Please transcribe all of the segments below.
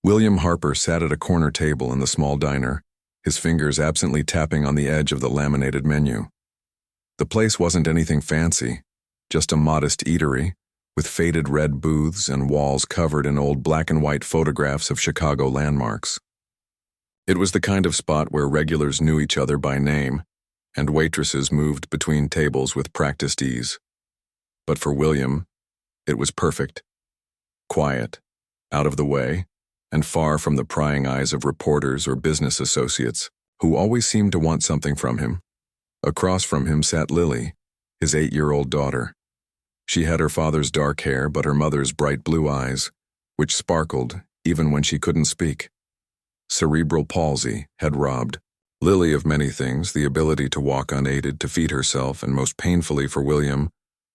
William Harper sat at a corner table in the small diner, his fingers absently tapping on the edge of the laminated menu. The place wasn't anything fancy, just a modest eatery, with faded red booths and walls covered in old black and white photographs of Chicago landmarks. It was the kind of spot where regulars knew each other by name, and waitresses moved between tables with practiced ease. But for William, it was perfect. Quiet, out of the way, and far from the prying eyes of reporters or business associates, who always seemed to want something from him. Across from him sat Lily, his 8-year-old daughter. She had her father's dark hair but her mother's bright blue eyes, which sparkled even when she couldn't speak. Cerebral palsy had robbed Lily of many things: the ability to walk unaided, to feed herself, and most painfully for William,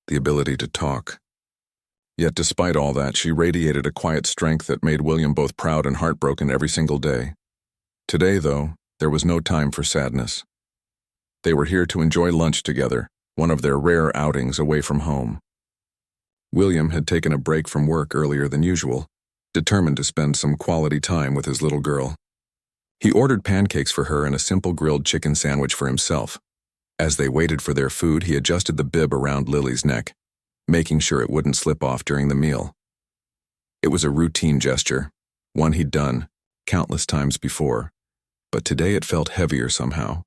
the ability to talk. Yet despite all that, she radiated a quiet strength that made William both proud and heartbroken every single day. Today, though, there was no time for sadness. They were here to enjoy lunch together, one of their rare outings away from home. William had taken a break from work earlier than usual, determined to spend some quality time with his little girl. He ordered pancakes for her and a simple grilled chicken sandwich for himself. As they waited for their food, he adjusted the bib around Lily's neck, making sure it wouldn't slip off during the meal. It was a routine gesture, one he'd done countless times before, but today it felt heavier somehow.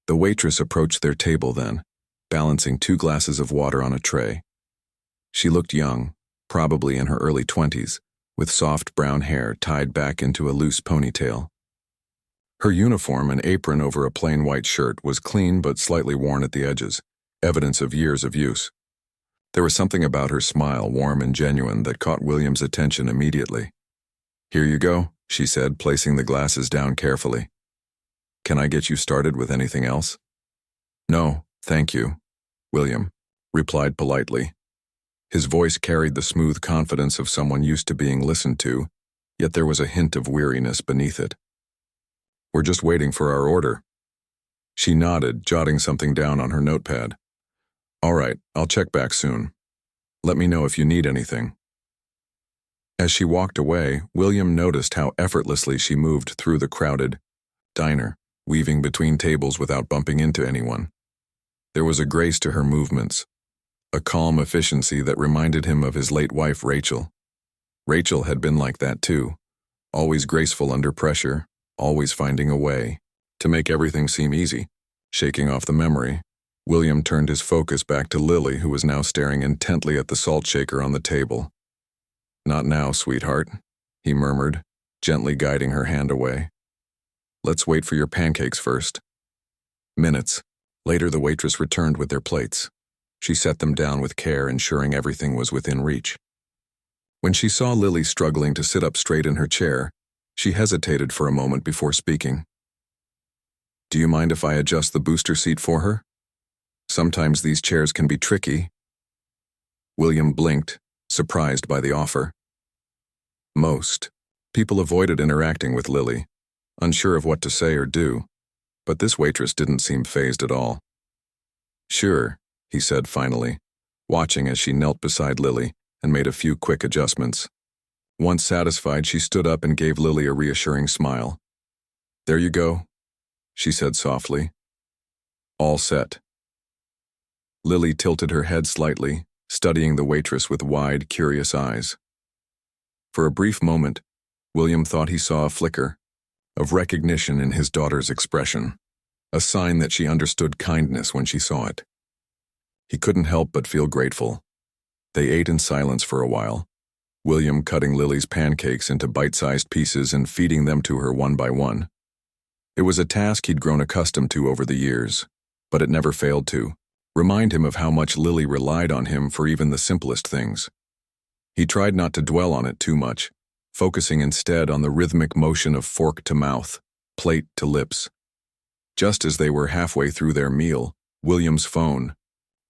The waitress approached their table then, balancing 2 glasses of water on a tray. She looked young, probably in her early 20s, with soft brown hair tied back into a loose ponytail. Her uniform, an apron over a plain white shirt, was clean but slightly worn at the edges, evidence of years of use. There was something about her smile, warm and genuine, that caught William's attention immediately. "Here you go," she said, placing the glasses down carefully. "Can I get you started with anything else?" "No, thank you," William replied politely. His voice carried the smooth confidence of someone used to being listened to, yet there was a hint of weariness beneath it. "We're just waiting for our order." She nodded, jotting something down on her notepad. "All right, I'll check back soon. Let me know if you need anything." As she walked away, William noticed how effortlessly she moved through the crowded diner, weaving between tables without bumping into anyone. There was a grace to her movements, a calm efficiency that reminded him of his late wife, Rachel. Rachel had been like that too, always graceful under pressure, always finding a way to make everything seem easy. Shaking off the memory, William turned his focus back to Lily, who was now staring intently at the salt shaker on the table. "Not now, sweetheart," he murmured, gently guiding her hand away. "Let's wait for your pancakes first." Minutes later, the waitress returned with their plates. She set them down with care, ensuring everything was within reach. When she saw Lily struggling to sit up straight in her chair, she hesitated for a moment before speaking. "Do you mind if I adjust the booster seat for her? Sometimes these chairs can be tricky." William blinked, surprised by the offer. Most people avoided interacting with Lily, unsure of what to say or do, but this waitress didn't seem fazed at all. "Sure," he said finally, watching as she knelt beside Lily and made a few quick adjustments. Once satisfied, she stood up and gave Lily a reassuring smile. "There you go," she said softly. "All set." Lily tilted her head slightly, studying the waitress with wide, curious eyes. For a brief moment, William thought he saw a flicker of recognition in his daughter's expression, a sign that she understood kindness when she saw it. He couldn't help but feel grateful. They ate in silence for a while, William cutting Lily's pancakes into bite-sized pieces and feeding them to her one by one. It was a task he'd grown accustomed to over the years, but it never failed to remind him of how much Lily relied on him for even the simplest things. He tried not to dwell on it too much, focusing instead on the rhythmic motion of fork to mouth, plate to lips. Just as they were halfway through their meal, William's phone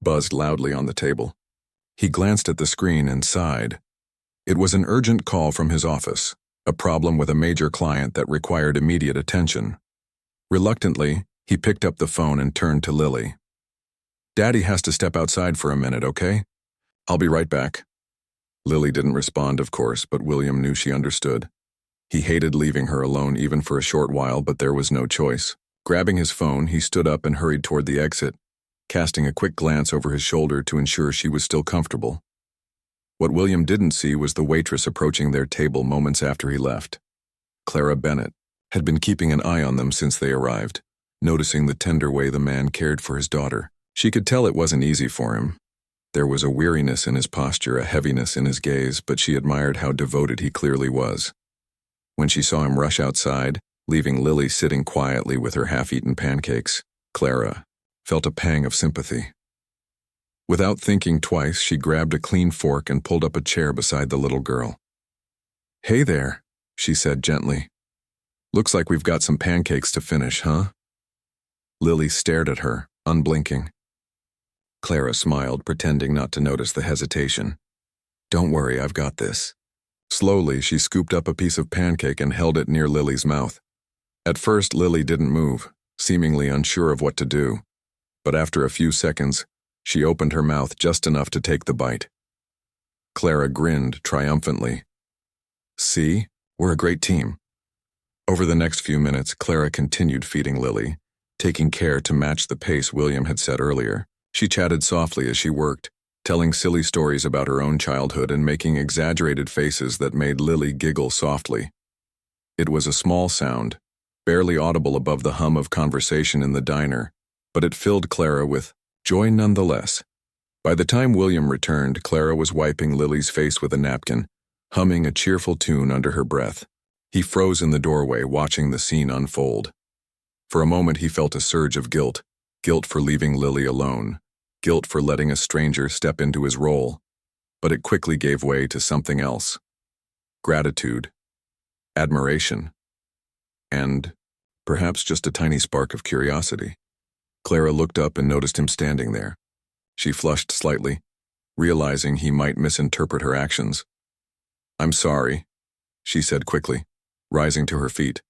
buzzed loudly on the table. He glanced at the screen and sighed. It was an urgent call from his office, a problem with a major client that required immediate attention. Reluctantly, he picked up the phone and turned to Lily. "Daddy has to step outside for a minute, okay? I'll be right back." Lily didn't respond, of course, but William knew she understood. He hated leaving her alone even for a short while, but there was no choice. Grabbing his phone, he stood up and hurried toward the exit, casting a quick glance over his shoulder to ensure she was still comfortable. What William didn't see was the waitress approaching their table moments after he left. Clara Bennett had been keeping an eye on them since they arrived, noticing the tender way the man cared for his daughter. She could tell it wasn't easy for him. There was a weariness in his posture, a heaviness in his gaze, but she admired how devoted he clearly was. When she saw him rush outside, leaving Lily sitting quietly with her half-eaten pancakes, Clara felt a pang of sympathy. Without thinking twice, she grabbed a clean fork and pulled up a chair beside the little girl. "Hey there," she said gently. "Looks like we've got some pancakes to finish, huh?" Lily stared at her, unblinking. Clara smiled, pretending not to notice the hesitation. "Don't worry, I've got this." Slowly, she scooped up a piece of pancake and held it near Lily's mouth. At first, Lily didn't move, seemingly unsure of what to do. But after a few seconds, she opened her mouth just enough to take the bite. Clara grinned triumphantly. "See, we're a great team." Over the next few minutes, Clara continued feeding Lily, taking care to match the pace William had set earlier. She chatted softly as she worked, telling silly stories about her own childhood and making exaggerated faces that made Lily giggle softly. It was a small sound, barely audible above the hum of conversation in the diner, but it filled Clara with joy nonetheless. By the time William returned, Clara was wiping Lily's face with a napkin, humming a cheerful tune under her breath. He froze in the doorway, watching the scene unfold. For a moment he felt a surge of guilt for leaving Lily alone, guilt for letting a stranger step into his role, but it quickly gave way to something else. Gratitude, admiration, and perhaps just a tiny spark of curiosity. Clara looked up and noticed him standing there. She flushed slightly, realizing he might misinterpret her actions. "I'm sorry," she said quickly, rising to her feet.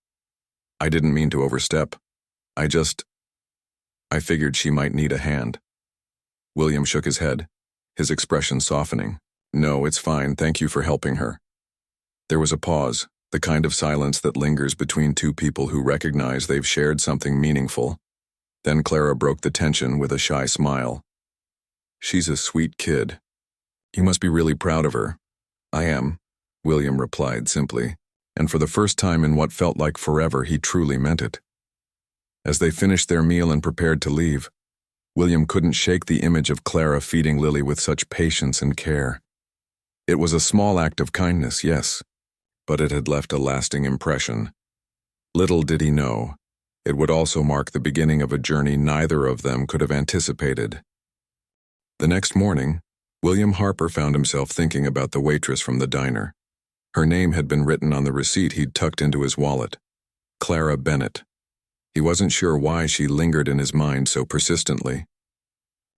"I didn't mean to overstep. I figured she might need a hand." William shook his head, his expression softening. "No, it's fine, thank you for helping her." There was a pause, the kind of silence that lingers between two people who recognize they've shared something meaningful. Then Clara broke the tension with a shy smile. "She's a sweet kid. You must be really proud of her." "I am," William replied simply, and for the first time in what felt like forever, he truly meant it. As they finished their meal and prepared to leave, William couldn't shake the image of Clara feeding Lily with such patience and care. It was a small act of kindness, yes, but it had left a lasting impression. Little did he know, it would also mark the beginning of a journey neither of them could have anticipated. The next morning, William Harper found himself thinking about the waitress from the diner. Her name had been written on the receipt he'd tucked into his wallet. Clara Bennett. He wasn't sure why she lingered in his mind so persistently.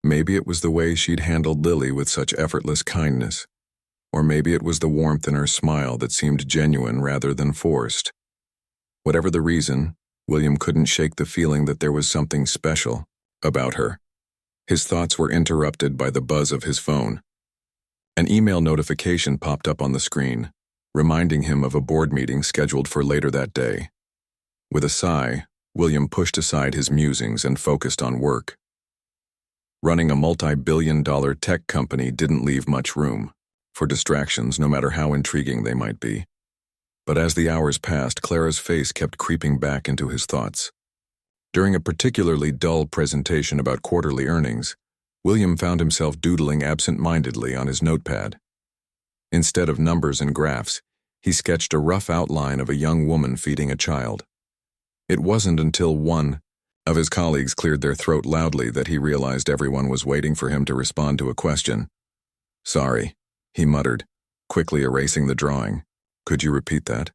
Maybe it was the way she'd handled Lily with such effortless kindness, or maybe it was the warmth in her smile that seemed genuine rather than forced. Whatever the reason, William couldn't shake the feeling that there was something special about her. His thoughts were interrupted by the buzz of his phone. An email notification popped up on the screen, reminding him of a board meeting scheduled for later that day. With a sigh, William pushed aside his musings and focused on work. Running a multi-billion-dollar tech company didn't leave much room for distractions, no matter how intriguing they might be. But as the hours passed, Clara's face kept creeping back into his thoughts. During a particularly dull presentation about quarterly earnings, William found himself doodling absent-mindedly on his notepad. Instead of numbers and graphs, he sketched a rough outline of a young woman feeding a child. It wasn't until one of his colleagues cleared their throat loudly that he realized everyone was waiting for him to respond to a question. "Sorry," he muttered, quickly erasing the drawing. "Could you repeat that?"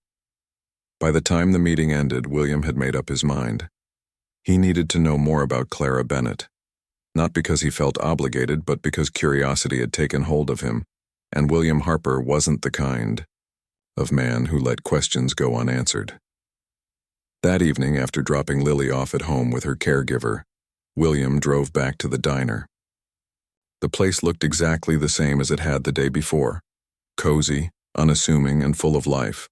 By the time the meeting ended, William had made up his mind. He needed to know more about Clara Bennett, not because he felt obligated, but because curiosity had taken hold of him, and William Harper wasn't the kind of man who let questions go unanswered. That evening, after dropping Lily off at home with her caregiver, William drove back to the diner. The place looked exactly the same as it had the day before, cozy, unassuming, and full of life.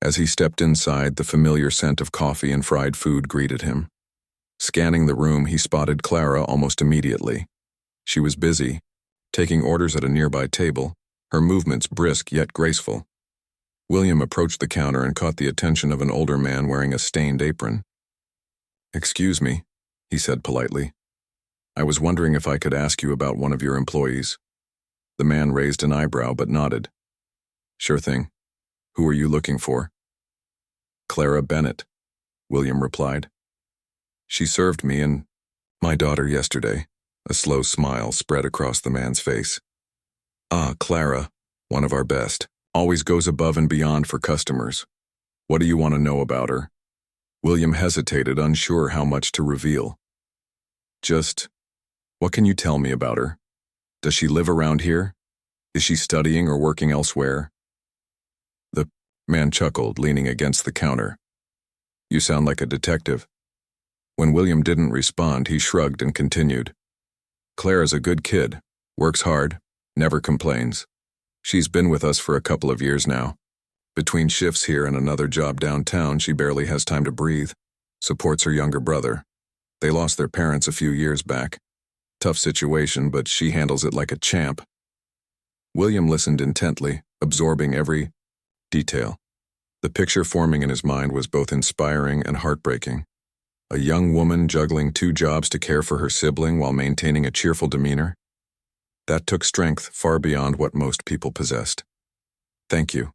As he stepped inside, the familiar scent of coffee and fried food greeted him. Scanning the room, he spotted Clara almost immediately. She was busy, taking orders at a nearby table, her movements brisk yet graceful. William approached the counter and caught the attention of an older man wearing a stained apron. "Excuse me," he said politely. "I was wondering if I could ask you about one of your employees." The man raised an eyebrow but nodded. "Sure thing. Who are you looking for?" "Clara Bennett," William replied. "She served me and my daughter yesterday." A slow smile spread across the man's face. "Ah, Clara, one of our best. Always goes above and beyond for customers. What do you want to know about her?" William hesitated, unsure how much to reveal. "Just, what can you tell me about her? Does she live around here? Is she studying or working elsewhere?" The man chuckled, leaning against the counter. "You sound like a detective." When William didn't respond, he shrugged and continued. "Clara's a good kid, works hard, never complains. She's been with us for a couple of years now. Between shifts here and another job downtown, she barely has time to breathe. Supports her younger brother. They lost their parents a few years back. Tough situation, but she handles it like a champ." William listened intently, absorbing every detail. The picture forming in his mind was both inspiring and heartbreaking. A young woman juggling 2 jobs to care for her sibling while maintaining a cheerful demeanor. That took strength far beyond what most people possessed. "Thank you,"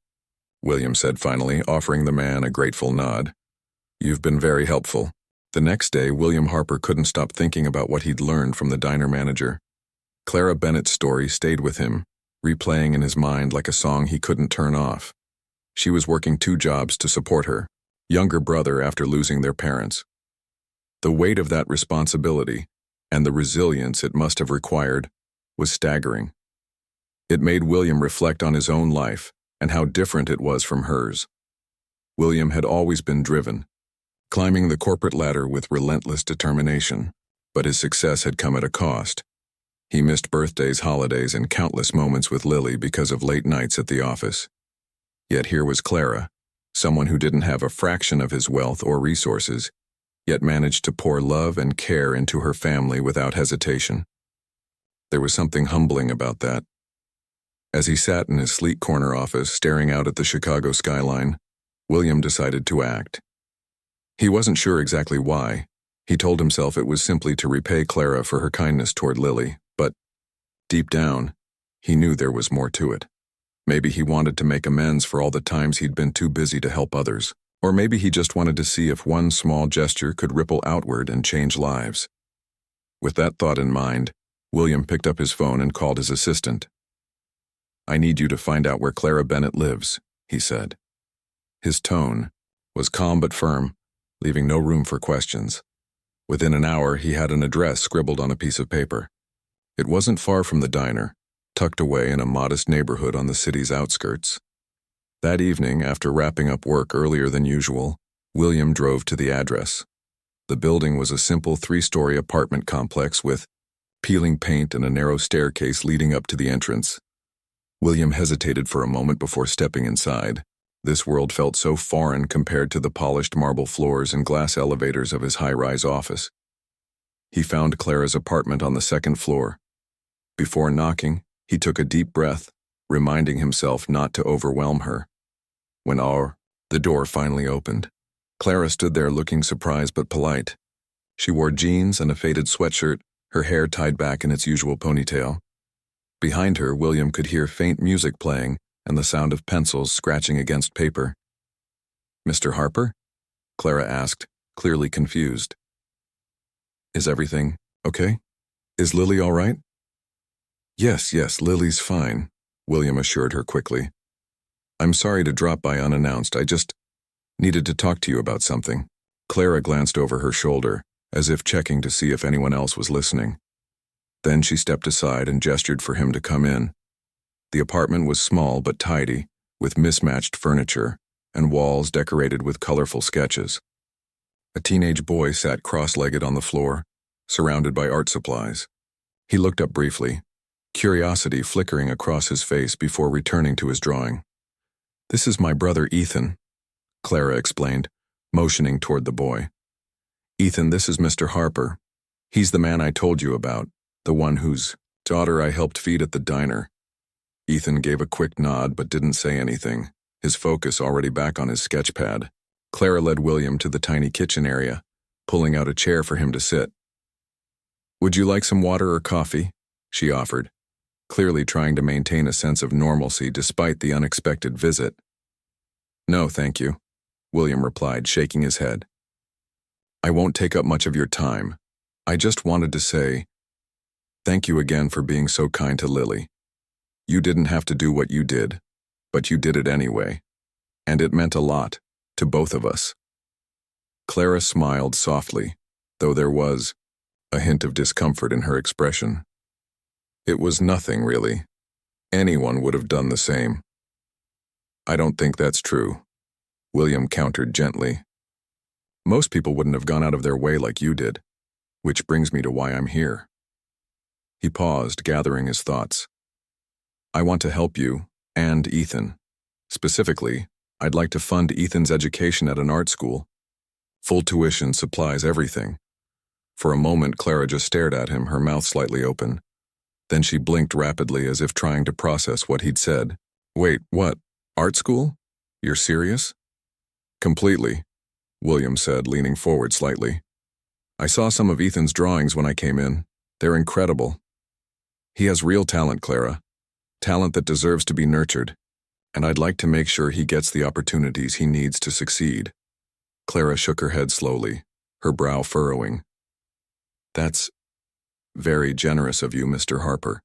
William said finally, offering the man a grateful nod. "You've been very helpful." The next day, William Harper couldn't stop thinking about what he'd learned from the diner manager. Clara Bennett's story stayed with him, replaying in his mind like a song he couldn't turn off. She was working 2 jobs to support her younger brother after losing their parents. The weight of that responsibility, and the resilience it must have required, was staggering. It made William reflect on his own life and how different it was from hers. William had always been driven, climbing the corporate ladder with relentless determination, but his success had come at a cost. He missed birthdays, holidays, and countless moments with Lily because of late nights at the office. Yet here was Clara, someone who didn't have a fraction of his wealth or resources, yet managed to pour love and care into her family without hesitation. There was something humbling about that. As he sat in his sleek corner office staring out at the Chicago skyline, William decided to act. He wasn't sure exactly why. He told himself it was simply to repay Clara for her kindness toward Lily, but deep down, he knew there was more to it. Maybe he wanted to make amends for all the times he'd been too busy to help others, or maybe he just wanted to see if one small gesture could ripple outward and change lives. With that thought in mind, William picked up his phone and called his assistant. "I need you to find out where Clara Bennett lives," he said. His tone was calm but firm, leaving no room for questions. Within an hour, he had an address scribbled on a piece of paper. It wasn't far from the diner, tucked away in a modest neighborhood on the city's outskirts. That evening, after wrapping up work earlier than usual, William drove to the address. The building was a simple 3-story apartment complex with peeling paint and a narrow staircase leading up to the entrance. William hesitated for a moment before stepping inside. This world felt so foreign compared to the polished marble floors and glass elevators of his high-rise office. He found Clara's apartment on the 2nd floor. Before knocking, he took a deep breath, reminding himself not to overwhelm her. When the door finally opened, Clara stood there looking surprised but polite. She wore jeans and a faded sweatshirt, her hair tied back in its usual ponytail. Behind her, William could hear faint music playing and the sound of pencils scratching against paper. "Mr. Harper?" Clara asked, clearly confused. "Is everything okay? Is Lily all right?" Yes, Lily's fine," William assured her quickly. "I'm sorry to drop by unannounced. I just needed to talk to you about something." Clara glanced over her shoulder, as if checking to see if anyone else was listening. Then she stepped aside and gestured for him to come in. The apartment was small but tidy, with mismatched furniture and walls decorated with colorful sketches. A teenage boy sat cross-legged on the floor, surrounded by art supplies. He looked up briefly, curiosity flickering across his face before returning to his drawing. "This is my brother Ethan," Clara explained, motioning toward the boy. Ethan, this is Mr. Harper. He's the man I told you about, the one whose daughter I helped feed at the diner. Ethan gave a quick nod but didn't say anything, his focus already back on his sketch pad. Clara led William to the tiny kitchen area, pulling out a chair for him to sit. Would you like some water or coffee? She offered, clearly trying to maintain a sense of normalcy despite the unexpected visit. No, thank you, William replied, shaking his head. I won't take up much of your time. I just wanted to say, thank you again for being so kind to Lily. You didn't have to do what you did, but you did it anyway. And it meant a lot, to both of us. Clara smiled softly, though there was a hint of discomfort in her expression. It was nothing, really. Anyone would have done the same. I don't think that's true, William countered gently. Most people wouldn't have gone out of their way like you did, which brings me to why I'm here. He paused, gathering his thoughts. I want to help you, and Ethan. Specifically, I'd like to fund Ethan's education at an art school. Full tuition, supplies, everything. For a moment, Clara just stared at him, her mouth slightly open. Then she blinked rapidly as if trying to process what he'd said. Wait, what? Art school? You're serious? Completely, William said, leaning forward slightly. I saw some of Ethan's drawings when I came in. They're incredible. He has real talent, Clara. Talent that deserves to be nurtured. And I'd like to make sure he gets the opportunities he needs to succeed. Clara shook her head slowly, her brow furrowing. That's very generous of you, Mr. Harper.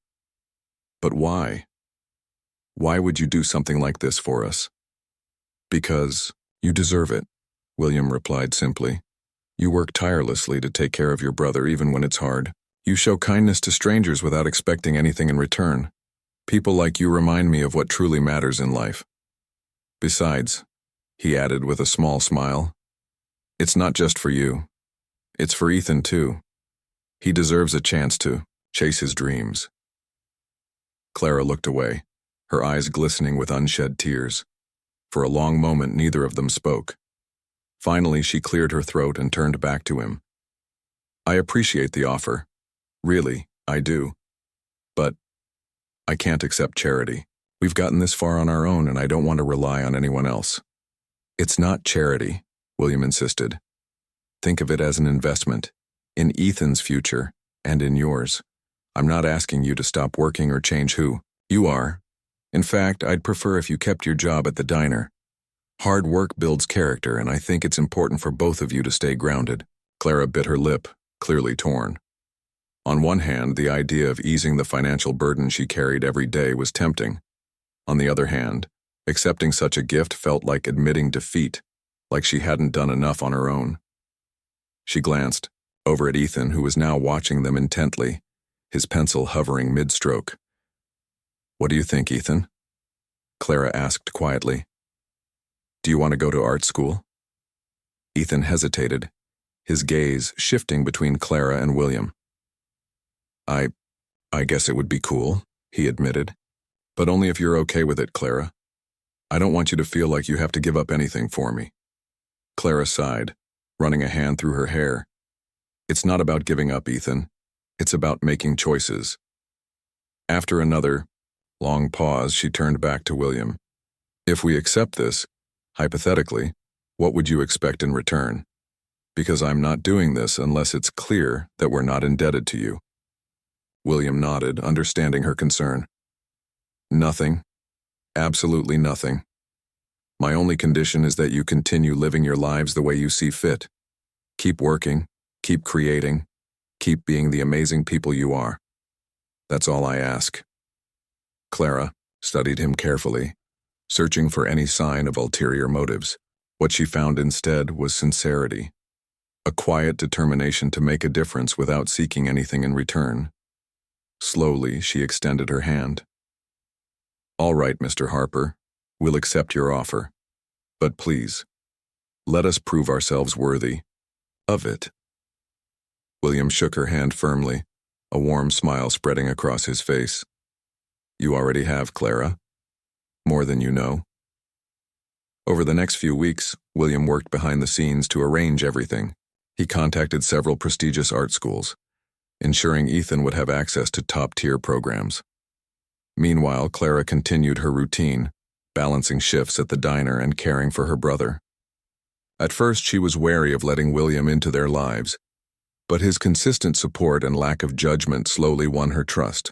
But why? Why would you do something like this for us? Because you deserve it, William replied simply. You work tirelessly to take care of your brother even when it's hard. You show kindness to strangers without expecting anything in return. People like you remind me of what truly matters in life. Besides, he added with a small smile, it's not just for you. It's for Ethan too. He deserves a chance to chase his dreams. Clara looked away, her eyes glistening with unshed tears. For a long moment, neither of them spoke. Finally, she cleared her throat and turned back to him. I appreciate the offer. Really, I do. But I can't accept charity. We've gotten this far on our own, and I don't want to rely on anyone else. It's not charity, William insisted. Think of it as an investment, in Ethan's future and in yours. I'm not asking you to stop working or change who you are. In fact, I'd prefer if you kept your job at the diner. Hard work builds character, and I think it's important for both of you to stay grounded. Clara bit her lip, clearly torn. On one hand, the idea of easing the financial burden she carried every day was tempting. On the other hand, accepting such a gift felt like admitting defeat, like she hadn't done enough on her own. She glanced over at Ethan, who was now watching them intently, his pencil hovering mid-stroke. What do you think, Ethan? Clara asked quietly. Do you want to go to art school? Ethan hesitated, his gaze shifting between Clara and William. I guess it would be cool, he admitted. But only if you're okay with it, Clara. I don't want you to feel like you have to give up anything for me. Clara sighed, running a hand through her hair. It's not about giving up, Ethan. It's about making choices. After another long pause, she turned back to William. If we accept this, hypothetically, what would you expect in return? Because I'm not doing this unless it's clear that we're not indebted to you. William nodded, understanding her concern. Nothing. Absolutely nothing. My only condition is that you continue living your lives the way you see fit. Keep working, keep creating, keep being the amazing people you are. That's all I ask. Clara studied him carefully, searching for any sign of ulterior motives. What she found instead was sincerity, a quiet determination to make a difference without seeking anything in return. Slowly, she extended her hand. All right, Mr. Harper, we'll accept your offer. But please, let us prove ourselves worthy of it. William shook her hand firmly, a warm smile spreading across his face. You already have, Clara. More than you know. Over the next few weeks, William worked behind the scenes to arrange everything. He contacted several prestigious art schools, ensuring Ethan would have access to top-tier programs. Meanwhile, Clara continued her routine, balancing shifts at the diner and caring for her brother. At first, she was wary of letting William into their lives, but his consistent support and lack of judgment slowly won her trust.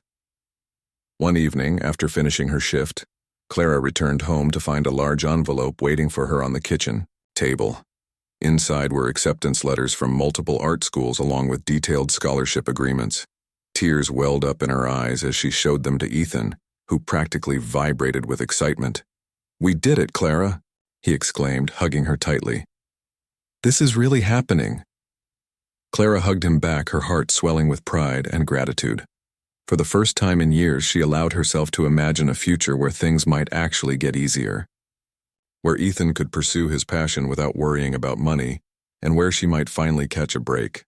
One evening, after finishing her shift, Clara returned home to find a large envelope waiting for her on the kitchen table. Inside were acceptance letters from multiple art schools along with detailed scholarship agreements. Tears welled up in her eyes as she showed them to Ethan, who practically vibrated with excitement. "We did it, Clara," he exclaimed, hugging her tightly. "This is really happening." Clara hugged him back, her heart swelling with pride and gratitude. For the first time in years, she allowed herself to imagine a future where things might actually get easier, where Ethan could pursue his passion without worrying about money, and where she might finally catch a break.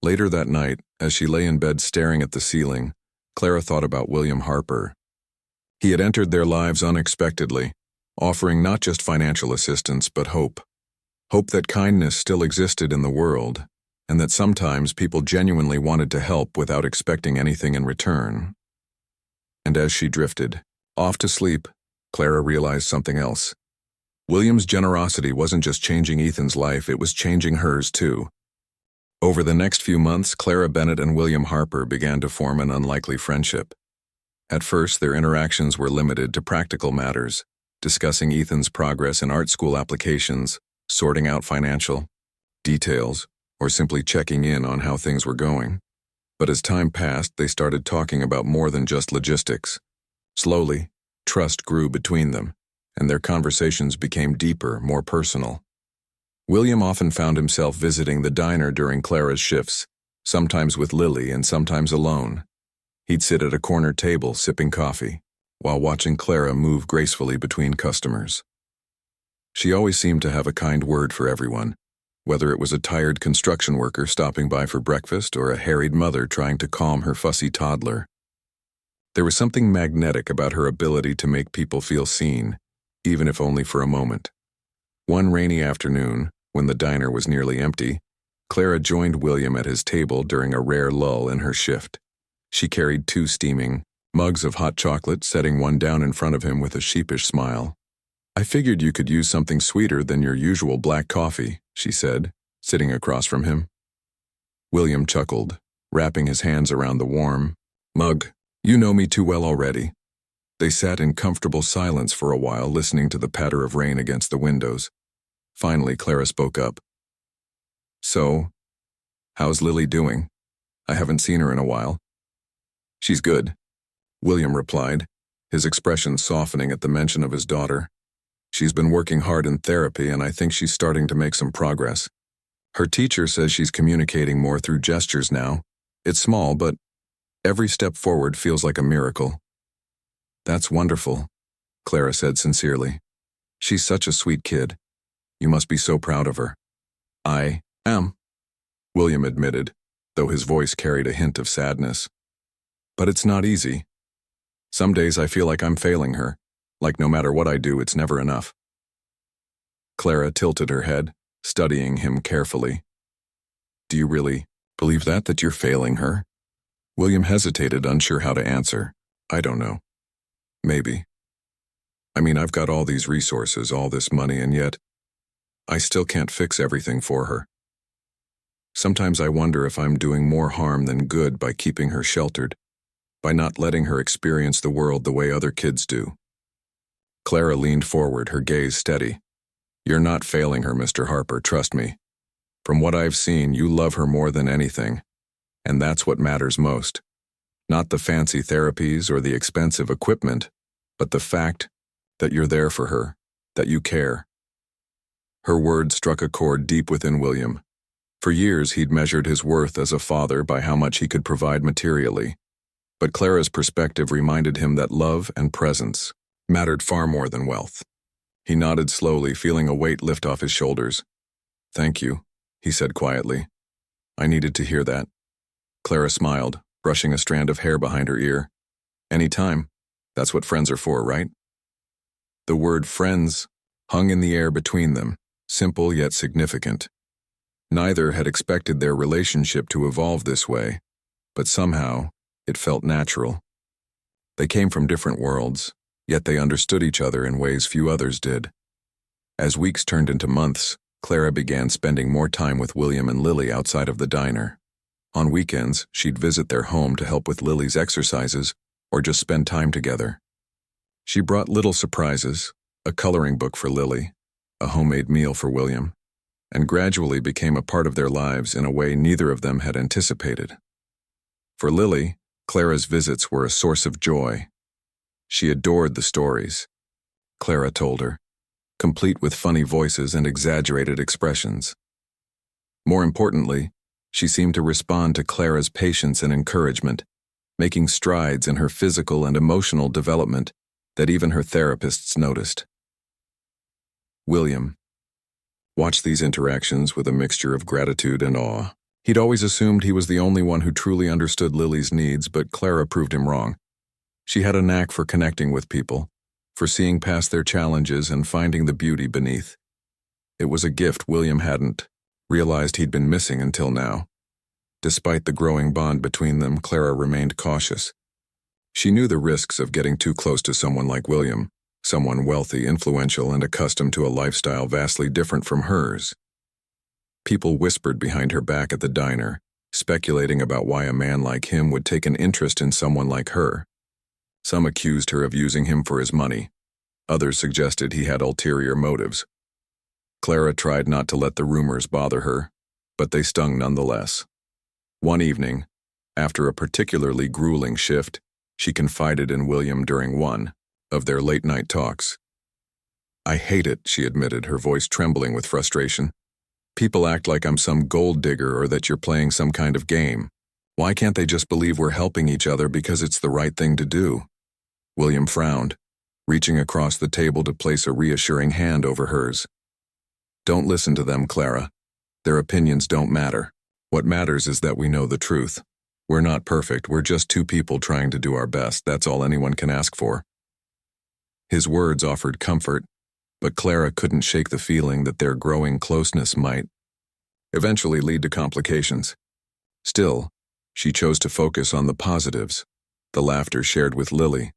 Later that night, as she lay in bed staring at the ceiling, Clara thought about William Harper. He had entered their lives unexpectedly, offering not just financial assistance but hope. Hope that kindness still existed in the world, and that sometimes people genuinely wanted to help without expecting anything in return. And as she drifted off to sleep, Clara realized something else. William's generosity wasn't just changing Ethan's life, it was changing hers too. Over the next few months, Clara Bennett and William Harper began to form an unlikely friendship. At first, their interactions were limited to practical matters, discussing Ethan's progress in art school applications, sorting out financial details, or simply checking in on how things were going. But as time passed, they started talking about more than just logistics. Slowly, trust grew between them, and their conversations became deeper, more personal. William often found himself visiting the diner during Clara's shifts, sometimes with Lily and sometimes alone. He'd sit at a corner table sipping coffee, while watching Clara move gracefully between customers. She always seemed to have a kind word for everyone, whether it was a tired construction worker stopping by for breakfast or a harried mother trying to calm her fussy toddler. There was something magnetic about her ability to make people feel seen, even if only for a moment. One rainy afternoon, when the diner was nearly empty, Clara joined William at his table during a rare lull in her shift. She carried 2 steaming mugs of hot chocolate, setting one down in front of him with a sheepish smile. "I figured you could use something sweeter than your usual black coffee," she said, sitting across from him. William chuckled, wrapping his hands around the warm mug. "You know me too well already." They sat in comfortable silence for a while, listening to the patter of rain against the windows. Finally, Clara spoke up. "So, how's Lily doing? I haven't seen her in a while." "She's good," William replied, his expression softening at the mention of his daughter. "She's been working hard in therapy, and I think she's starting to make some progress. Her teacher says she's communicating more through gestures now. It's small, but every step forward feels like a miracle." "That's wonderful," Clara said sincerely. "She's such a sweet kid. You must be so proud of her." "I am," William admitted, though his voice carried a hint of sadness. "But it's not easy. Some days I feel like I'm failing her, like no matter what I do, it's never enough." Clara tilted her head, studying him carefully. "Do you really believe that you're failing her?" William hesitated, unsure how to answer. "I don't know. Maybe. I mean, I've got all these resources, all this money, and yet I still can't fix everything for her. Sometimes I wonder if I'm doing more harm than good by keeping her sheltered, by not letting her experience the world the way other kids do." Clara leaned forward, her gaze steady. "You're not failing her, Mr. Harper, trust me. From what I've seen, you love her more than anything, and that's what matters most. Not the fancy therapies or the expensive equipment, but the fact that you're there for her, that you care." Her words struck a chord deep within William. For years, he'd measured his worth as a father by how much he could provide materially. But Clara's perspective reminded him that love and presence mattered far more than wealth. He nodded slowly, feeling a weight lift off his shoulders. "Thank you," he said quietly. "I needed to hear that." Clara smiled, brushing a strand of hair behind her ear. "Any time. That's what friends are for, right?" The word friends hung in the air between them, simple yet significant. Neither had expected their relationship to evolve this way, but somehow it felt natural. They came from different worlds, yet they understood each other in ways few others did. As weeks turned into months, Clara began spending more time with William and Lily outside of the diner. On weekends, she'd visit their home to help with Lily's exercises or just spend time together. She brought little surprises, a coloring book for Lily, a homemade meal for William, and gradually became a part of their lives in a way neither of them had anticipated. For Lily, Clara's visits were a source of joy. She adored the stories, Clara told her, complete with funny voices and exaggerated expressions. More importantly, she seemed to respond to Clara's patience and encouragement, making strides in her physical and emotional development that even her therapists noticed. William watched these interactions with a mixture of gratitude and awe. He'd always assumed he was the only one who truly understood Lily's needs, but Clara proved him wrong. She had a knack for connecting with people, for seeing past their challenges and finding the beauty beneath. It was a gift William hadn't realized he'd been missing until now. Despite the growing bond between them, Clara remained cautious. She knew the risks of getting too close to someone like William, someone wealthy, influential, and accustomed to a lifestyle vastly different from hers. People whispered behind her back at the diner, speculating about why a man like him would take an interest in someone like her. Some accused her of using him for his money. Others suggested he had ulterior motives. Clara tried not to let the rumors bother her, but they stung nonetheless. One evening, after a particularly grueling shift, she confided in William during one of their late-night talks. "I hate it," she admitted, her voice trembling with frustration. "People act like I'm some gold digger or that you're playing some kind of game. Why can't they just believe we're helping each other because it's the right thing to do?" William frowned, reaching across the table to place a reassuring hand over hers. "Don't listen to them, Clara. Their opinions don't matter. What matters is that we know the truth. We're not perfect, we're just two people trying to do our best. That's all anyone can ask for." His words offered comfort, but Clara couldn't shake the feeling that their growing closeness might eventually lead to complications. Still, she chose to focus on the positives, the laughter shared with Lily,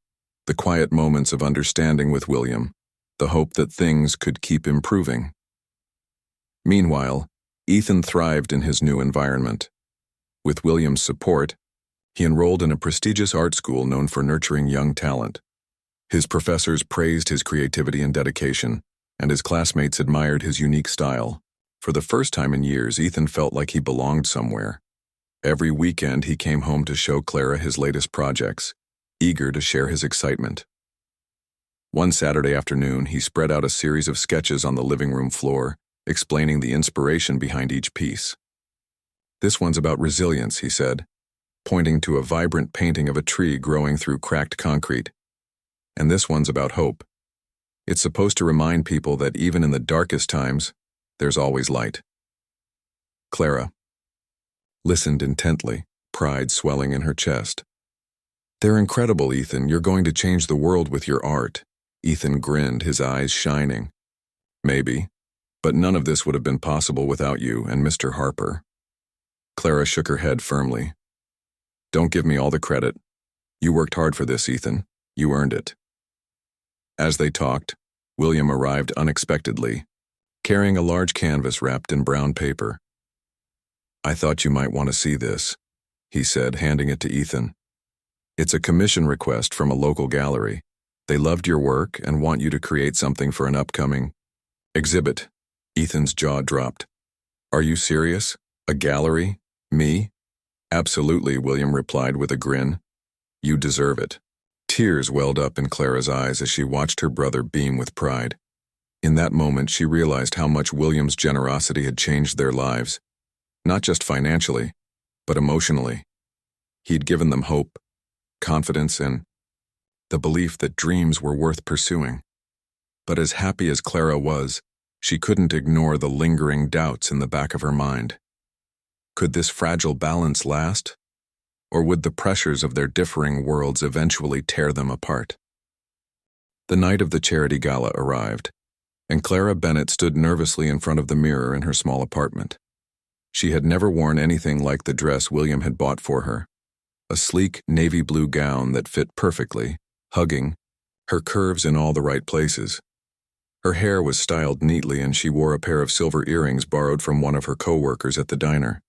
the quiet moments of understanding with William, the hope that things could keep improving. Meanwhile, Ethan thrived in his new environment. With William's support, he enrolled in a prestigious art school known for nurturing young talent. His professors praised his creativity and dedication, and his classmates admired his unique style. For the first time in years, Ethan felt like he belonged somewhere. Every weekend, he came home to show Clara his latest projects, eager to share his excitement. One Saturday afternoon, he spread out a series of sketches on the living room floor, explaining the inspiration behind each piece. "This one's about resilience," he said, pointing to a vibrant painting of a tree growing through cracked concrete. "And this one's about hope. It's supposed to remind people that even in the darkest times, there's always light." Clara listened intently, pride swelling in her chest. "They're incredible, Ethan. You're going to change the world with your art." Ethan grinned, his eyes shining. "Maybe, but none of this would have been possible without you and Mr. Harper." Clara shook her head firmly. "Don't give me all the credit. You worked hard for this, Ethan. You earned it." As they talked, William arrived unexpectedly, carrying a large canvas wrapped in brown paper. "I thought you might want to see this," he said, handing it to Ethan. "It's a commission request from a local gallery. They loved your work and want you to create something for an upcoming exhibit." Ethan's jaw dropped. "Are you serious? A gallery? Me?" "Absolutely," William replied with a grin. "You deserve it." Tears welled up in Clara's eyes as she watched her brother beam with pride. In that moment, she realized how much William's generosity had changed their lives, not just financially, but emotionally. He'd given them hope, confidence, and the belief that dreams were worth pursuing. But as happy as Clara was, she couldn't ignore the lingering doubts in the back of her mind. Could this fragile balance last? Or would the pressures of their differing worlds eventually tear them apart? The night of the charity gala arrived, and Clara Bennett stood nervously in front of the mirror in her small apartment. She had never worn anything like the dress William had bought for her, a sleek navy blue gown that fit perfectly, hugging, her curves in all the right places. Her hair was styled neatly and she wore a pair of silver earrings borrowed from one of her co-workers at the diner.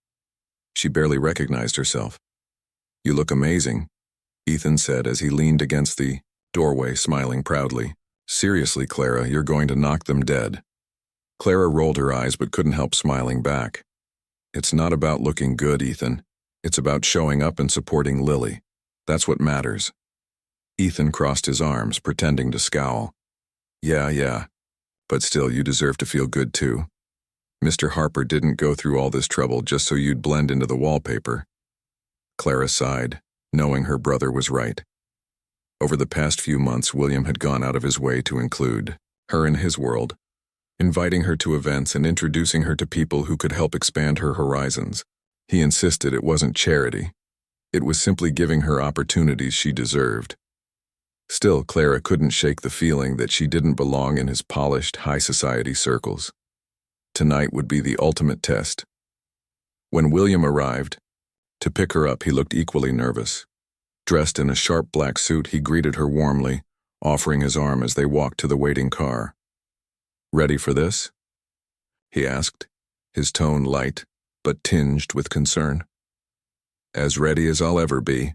She barely recognized herself. "You look amazing," Ethan said as he leaned against the doorway, smiling proudly. "Seriously, Clara, you're going to knock them dead." Clara rolled her eyes but couldn't help smiling back. "It's not about looking good, Ethan. It's about showing up and supporting Lily. That's what matters." Ethan crossed his arms, pretending to scowl. Yeah, but still you deserve to feel good too. Mr. Harper didn't go through all this trouble just so you'd blend into the wallpaper." Clara sighed, knowing her brother was right. Over the past few months, William had gone out of his way to include her in his world, inviting her to events and introducing her to people who could help expand her horizons. He insisted it wasn't charity. It was simply giving her opportunities she deserved. Still, Clara couldn't shake the feeling that she didn't belong in his polished, high society circles. Tonight would be the ultimate test. When William arrived, to pick her up, he looked equally nervous. Dressed in a sharp black suit, he greeted her warmly, offering his arm as they walked to the waiting car. "Ready for this?" he asked, his tone light, but tinged with concern. "As ready as I'll ever be,"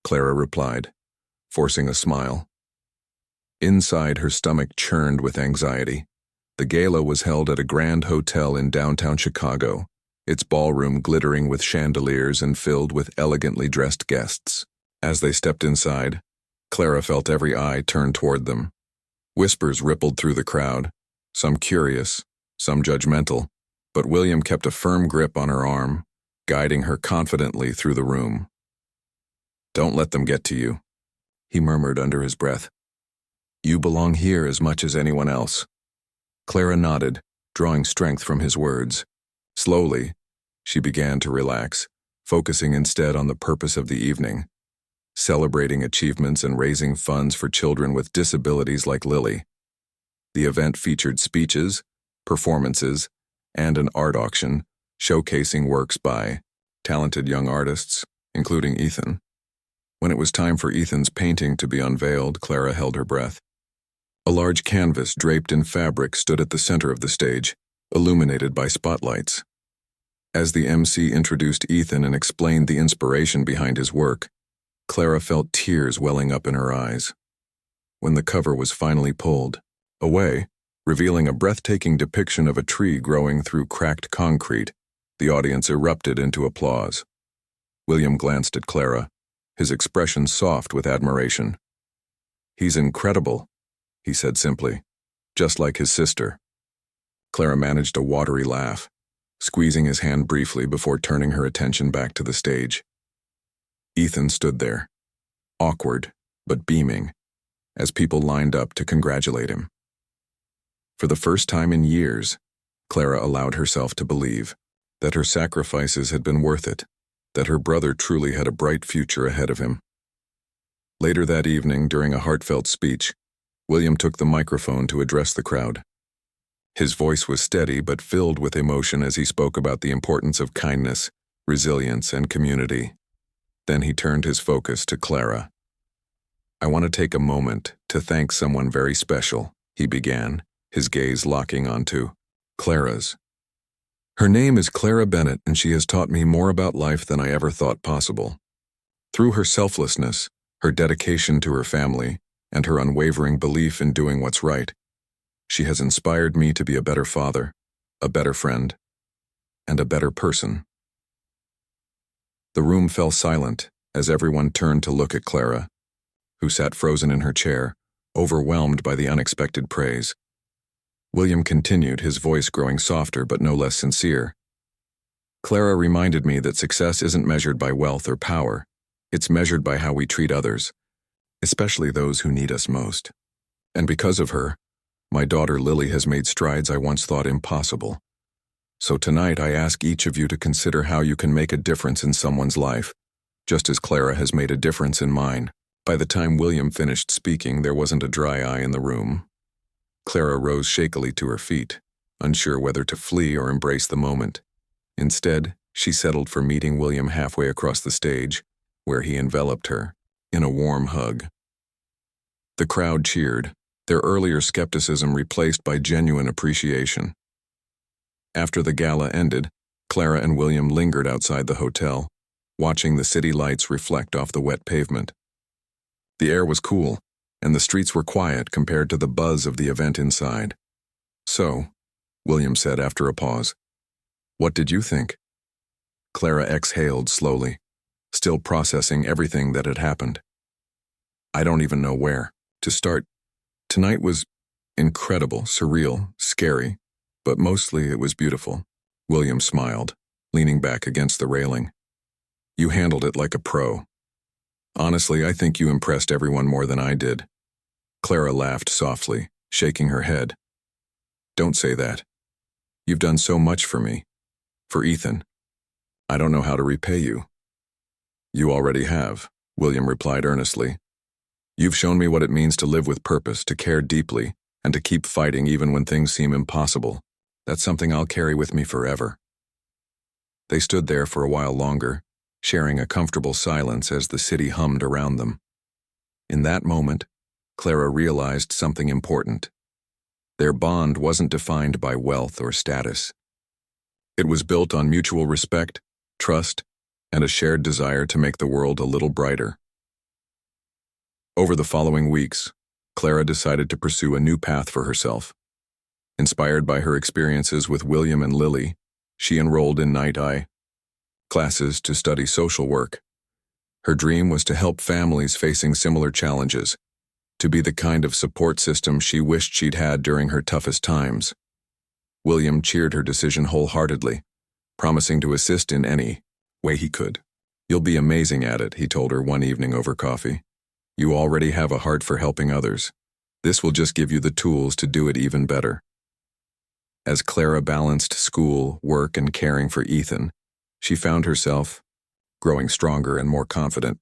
Clara replied, forcing a smile. Inside, her stomach churned with anxiety. The gala was held at a grand hotel in downtown Chicago, its ballroom glittering with chandeliers and filled with elegantly dressed guests. As they stepped inside, Clara felt every eye turn toward them. Whispers rippled through the crowd, some curious, some judgmental, but William kept a firm grip on her arm, guiding her confidently through the room. "Don't let them get to you," he murmured under his breath. "You belong here as much as anyone else." Clara nodded, drawing strength from his words. Slowly, she began to relax, focusing instead on the purpose of the evening, celebrating achievements and raising funds for children with disabilities like Lily. The event featured speeches, performances, and an art auction showcasing works by talented young artists, including Ethan. When it was time for Ethan's painting to be unveiled, Clara held her breath. A large canvas draped in fabric stood at the center of the stage, illuminated by spotlights. As the MC introduced Ethan and explained the inspiration behind his work, Clara felt tears welling up in her eyes. When the cover was finally pulled away, revealing a breathtaking depiction of a tree growing through cracked concrete, the audience erupted into applause. William glanced at Clara, his expression soft with admiration. "He's incredible," he said simply, "just like his sister." Clara managed a watery laugh, squeezing his hand briefly before turning her attention back to the stage. Ethan stood there, awkward but beaming, as people lined up to congratulate him. For the first time in years, Clara allowed herself to believe that her sacrifices had been worth it, that her brother truly had a bright future ahead of him. Later that evening, during a heartfelt speech, William took the microphone to address the crowd. His voice was steady but filled with emotion as he spoke about the importance of kindness, resilience, and community. Then he turned his focus to Clara. "I want to take a moment to thank someone very special," he began, his gaze locking onto Clara's. "Her name is Clara Bennett, and she has taught me more about life than I ever thought possible. Through her selflessness, her dedication to her family, and her unwavering belief in doing what's right, she has inspired me to be a better father, a better friend, and a better person." The room fell silent as everyone turned to look at Clara, who sat frozen in her chair, overwhelmed by the unexpected praise. William continued, his voice growing softer but no less sincere. "Clara reminded me that success isn't measured by wealth or power. It's measured by how we treat others, especially those who need us most. And because of her, my daughter Lily has made strides I once thought impossible. So tonight I ask each of you to consider how you can make a difference in someone's life, just as Clara has made a difference in mine." By the time William finished speaking, there wasn't a dry eye in the room. Clara rose shakily to her feet, unsure whether to flee or embrace the moment. Instead, she settled for meeting William halfway across the stage, where he enveloped her in a warm hug. The crowd cheered, their earlier skepticism replaced by genuine appreciation. After the gala ended, Clara and William lingered outside the hotel, watching the city lights reflect off the wet pavement. The air was cool, and the streets were quiet compared to the buzz of the event inside. "So," William said after a pause, "what did you think?" Clara exhaled slowly, still processing everything that had happened. "I don't even know where to start. Tonight was incredible, surreal, scary, but mostly it was beautiful." William smiled, leaning back against the railing. "You handled it like a pro. Honestly, I think you impressed everyone more than I did." Clara laughed softly, shaking her head. "Don't say that. You've done so much for me. For Ethan. I don't know how to repay you." "You already have," William replied earnestly. "You've shown me what it means to live with purpose, to care deeply, and to keep fighting even when things seem impossible. That's something I'll carry with me forever." They stood there for a while longer, sharing a comfortable silence as the city hummed around them. In that moment, Clara realized something important. Their bond wasn't defined by wealth or status. It was built on mutual respect, trust, and a shared desire to make the world a little brighter. Over the following weeks, Clara decided to pursue a new path for herself. Inspired by her experiences with William and Lily, she enrolled in night-eye classes to study social work. Her dream was to help families facing similar challenges, to be the kind of support system she wished she'd had during her toughest times. William cheered her decision wholeheartedly, promising to assist in any way he could. "You'll be amazing at it," he told her one evening over coffee. "You already have a heart for helping others. This will just give you the tools to do it even better." As Clara balanced school, work, and caring for Ethan, she found herself growing stronger and more confident.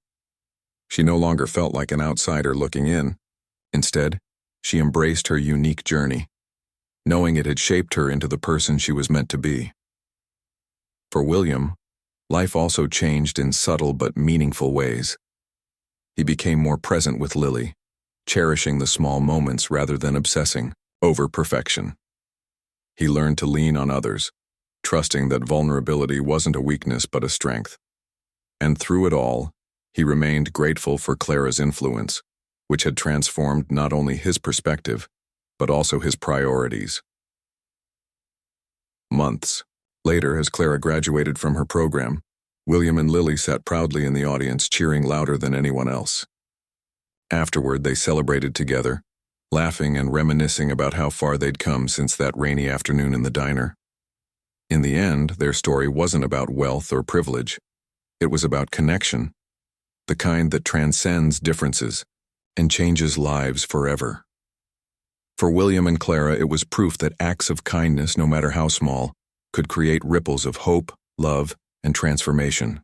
She no longer felt like an outsider looking in. Instead, she embraced her unique journey, knowing it had shaped her into the person she was meant to be. For William, life also changed in subtle but meaningful ways. He became more present with Lily, cherishing the small moments rather than obsessing over perfection. He learned to lean on others, trusting that vulnerability wasn't a weakness but a strength. And through it all, he remained grateful for Clara's influence, which had transformed not only his perspective, but also his priorities. Months later, as Clara graduated from her program, William and Lily sat proudly in the audience, cheering louder than anyone else. Afterward, they celebrated together, laughing and reminiscing about how far they'd come since that rainy afternoon in the diner. In the end, their story wasn't about wealth or privilege. It was about connection, the kind that transcends differences and changes lives forever. For William and Clara, it was proof that acts of kindness, no matter how small, could create ripples of hope, love, and transformation.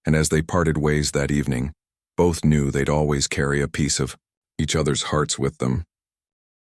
And as they parted ways that evening, both knew they'd always carry a piece of each other's hearts with them.